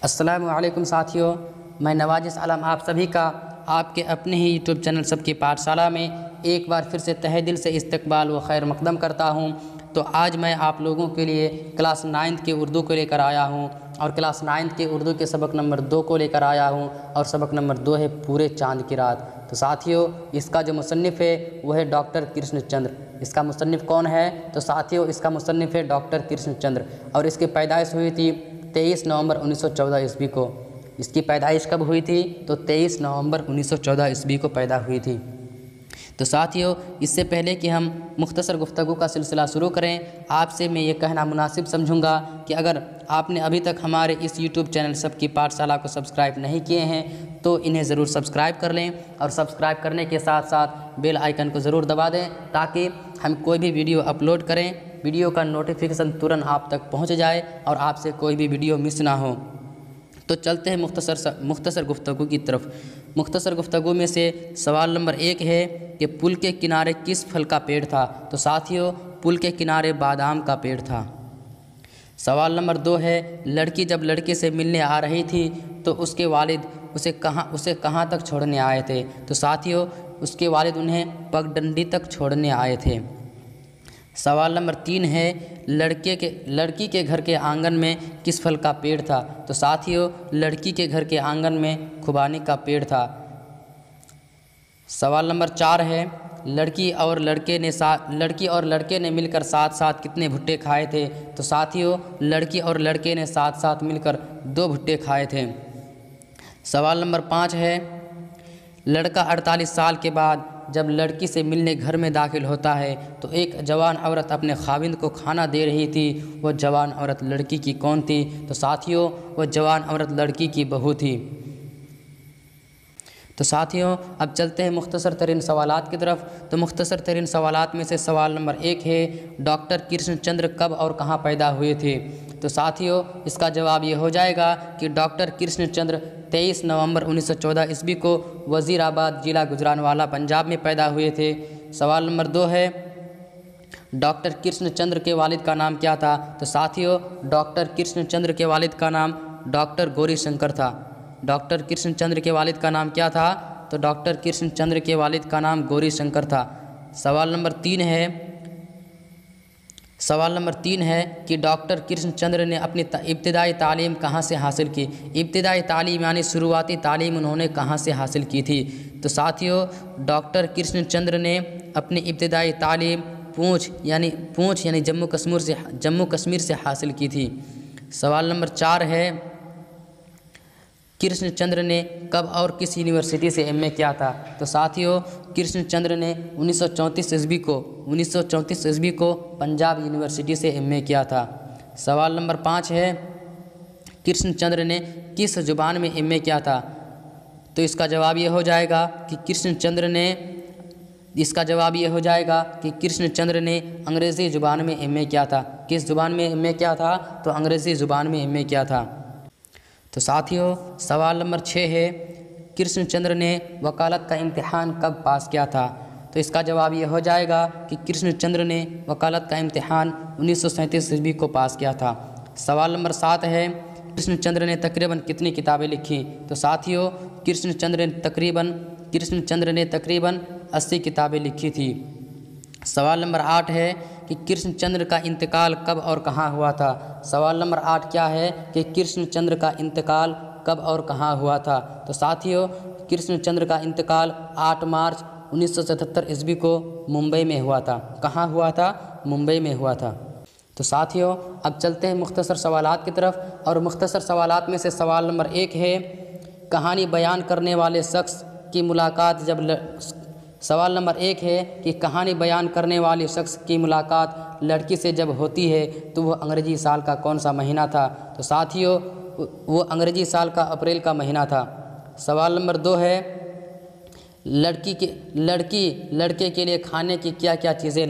अस्सलामु अलैकुम साथियों, मैं नवाजिस आलम आप सभी का आपके अपने ही यूट्यूब चैनल सबकी पाठशाला में एक बार फिर से तहे दिल से इस्तकबाल व खैर मकदम करता हूं। तो आज मैं आप लोगों के लिए क्लास 9th के उर्दू को लेकर आया हूं और क्लास 9th के उर्दू के सबक नंबर 2 को लेकर आया हूं और सबक नंबर 2 है पूरे चाँद की रात। तो साथियों, इसका जो मुसन्निफ़ है वो है डॉक्टर कृष्णचंद्र। इसका मुसन्निफ़ कौन है? तो साथियों, इसका मुसन्निफ़ है डॉक्टर कृष्णचंद्र और इसकी पैदाइश हुई थी 23 नवंबर 1914 ईस्वी को। इसकी पैदाइश कब हुई थी? तो 23 नवंबर 1914 ईस्वी को पैदा हुई थी। तो साथियों, इससे पहले कि हम मुख्तसर गुफ्तगू का सिलसिला शुरू करें, आपसे मैं ये कहना मुनासिब समझूंगा कि अगर आपने अभी तक हमारे इस यूट्यूब चैनल सबकी पाठशाला को सब्सक्राइब नहीं किए हैं तो इन्हें ज़रूर सब्सक्राइब कर लें और सब्सक्राइब करने के साथ साथ बेल आइकन को ज़रूर दबा दें ताकि हम कोई भी वीडियो अपलोड करें, वीडियो का नोटिफिकेशन तुरंत आप तक पहुँच जाए और आपसे कोई भी वीडियो मिस ना हो। तो चलते हैं मुख्तसर गुफ्तगू की तरफ। मुख्तसर गुफ्तगू में से सवाल नंबर 1 है कि पुल के किनारे किस फल का पेड़ था? तो साथियों, पुल के किनारे बादाम का पेड़ था। सवाल नंबर 2 है, लड़की जब लड़के से मिलने आ रही थी तो उसके वालिद उसे कहाँ तक छोड़ने आए थे? तो साथियों, उसके वालिद उन्हें पगडंडी तक छोड़ने आए थे। सवाल नंबर 3 है, लड़की के घर के आंगन में किस फल का पेड़ था? तो साथियों, लड़की के घर के आंगन में खुबानी का पेड़ था। सवाल नंबर 4 है, लड़की और लड़के ने मिलकर साथ साथ कितने भुट्टे खाए थे? तो साथियों, लड़की और लड़के ने साथ साथ मिलकर 2 भुट्टे खाए थे। सवाल नंबर 5 है, लड़का 48 साल के बाद जब लड़की से मिलने घर में दाखिल होता है तो एक जवान औरत अपने खाविंद को खाना दे रही थी। वह जवान औरत लड़की की कौन थी? तो साथियों, वह जवान औरत लड़की की बहू थी। तो साथियों, अब चलते हैं मुख्तसर तरीन सवालात की तरफ। तो मुख्तसर तरीन सवालात में से सवाल नंबर 1 है, डॉक्टर कृष्णचंद्र कब और कहाँ पैदा हुए थे? तो साथियों, इसका जवाब ये हो जाएगा कि डॉक्टर कृष्णचंद्र 23 नवंबर 1914 ईस्वी को वज़ीराबाद ज़िला गुजरानवाला पंजाब में पैदा हुए थे। सवाल नंबर 2 है, डॉक्टर कृष्णचंद्र के वालिद का नाम क्या था? तो साथियों, डॉक्टर कृष्णचंद्र के वालिद का नाम डॉक्टर गौरीशंकर था। डॉक्टर कृष्णचंद्र के वालिद का नाम क्या था? तो डॉक्टर कृष्णचंद्र के वालिद का नाम गौरीशंकर था। सवाल नंबर 3 है कि डॉक्टर कृष्णचंद्र ने अपनी इब्तिदाई तालीम कहाँ से हासिल की? इब्तिदाई तालीम यानी शुरुआती तालीम उन्होंने कहाँ से हासिल की थी? तो साथियों, डॉक्टर कृष्णचंद्र ने अपनी इब्तिदाई तालीम पूंछ यानी जम्मू कश्मीर से हासिल की थी। सवाल नंबर 4 है, कृष्णचंद्र ने कब और किस यूनिवर्सिटी से एमए किया था? तो साथियों, कृष्णचंद्र ने 1934 ईस्वी को पंजाब यूनिवर्सिटी से एमए किया था। सवाल नंबर 5 है, कृष्णचंद्र ने किस ज़ुबान में एमए किया था? तो इसका जवाब ये हो जाएगा कि कृष्णचंद्र ने अंग्रेज़ी ज़ुबान में एमए किया था। किस ज़ुबान में एमए किया था? तो अंग्रेज़ी ज़ुबान में एमए किया था। तो साथियों, सवाल नंबर 6 है, कृष्णचंद्र ने वकालत का इम्तिहान कब पास किया था? तो इसका जवाब ये हो जाएगा कि कृष्णचंद्र ने वकालत का इम्तिहान 1937 ईस्वी को पास किया था। सवाल नंबर 7 है, कृष्णचंद्र ने तकरीबन कितनी किताबें लिखी? तो साथियों, कृष्णचंद्र ने तकरीबन 80 किताबें लिखी थी। सवाल नंबर 8 है कि कृष्णचंद्र का इंतकाल कब और कहाँ हुआ था? सवाल नंबर 8 क्या है कि कृष्णचंद्र का इंतकाल कब और कहाँ हुआ था? तो साथियों, कृष्णचंद्र का इंतकाल 8 मार्च 1977 ईस्वी को मुंबई में हुआ था। कहाँ हुआ था? मुंबई में हुआ था। तो साथियों, अब चलते हैं मुख्तसर सवालात की तरफ और मुख्तसर सवालात में से सवाल नंबर 1 है, कहानी बयान करने वाले शख्स की मुलाकात सवाल नंबर 1 है कि कहानी बयान करने वाले शख्स की मुलाकात लड़की से जब होती है तो वह अंग्रेजी साल का कौन सा महीना था? तो साथियों, वो अंग्रेजी साल का अप्रैल का महीना था। सवाल नंबर 2 है, लड़के के लिए खाने की क्या क्या चीज़ें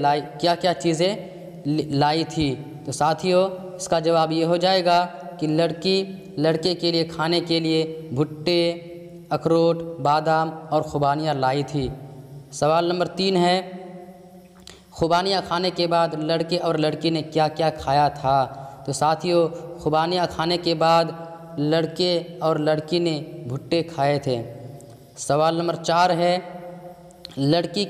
लाई थी? तो साथियों, इसका जवाब ये हो जाएगा कि लड़के के लिए खाने के लिए भुट्टे, अखरोट, बादाम और खुबानियाँ लाई थी। सवाल नंबर 3 है, खुबानियाँ खाने के बाद लड़के और लड़की ने क्या क्या खाया था? तो साथियों, खुबानियाँ खाने के बाद लड़के और लड़की ने भुट्टे खाए थे। सवाल नंबर 4 है, लड़की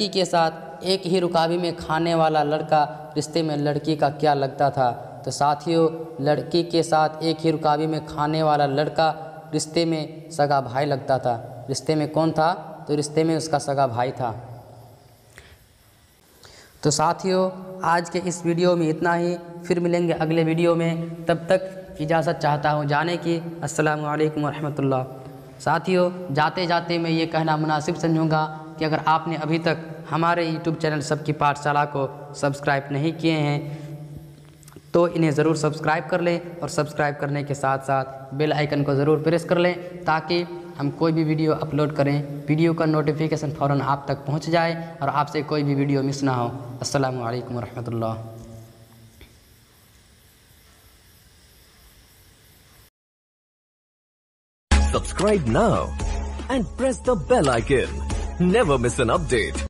के साथ एक ही रुकाबी में खाने वाला लड़का रिश्ते में लड़की का क्या लगता था? तो साथियों, लड़की के साथ एक ही रुकाबी में खाने वाला लड़का रिश्ते में सगा भाई लगता था। रिश्ते में कौन था? तो रिश्ते में उसका सगा भाई था। तो साथियों, आज के इस वीडियो में इतना ही। फिर मिलेंगे अगले वीडियो में। तब तक इजाज़त चाहता हूँ जाने की। अस्सलामु अलैकुम वरहमतुल्लाह। साथियों, जाते जाते मैं ये कहना मुनासिब समझूँगा कि अगर आपने अभी तक हमारे यूट्यूब चैनल सबकी पाठशाला को सब्सक्राइब नहीं किए हैं तो इन्हें ज़रूर सब्सक्राइब कर लें और सब्सक्राइब करने के साथ साथ बेल आइकन को ज़रूर प्रेस कर लें ताकि हम कोई भी वीडियो अपलोड करें वीडियो का नोटिफिकेशन फ़ौरन आप तक पहुंच जाए और आपसे कोई भी वीडियो मिस ना हो। अस्सलामु अलैकुम वरहमतुल्लाह। Subscribe now and press the bell icon. Never miss an update.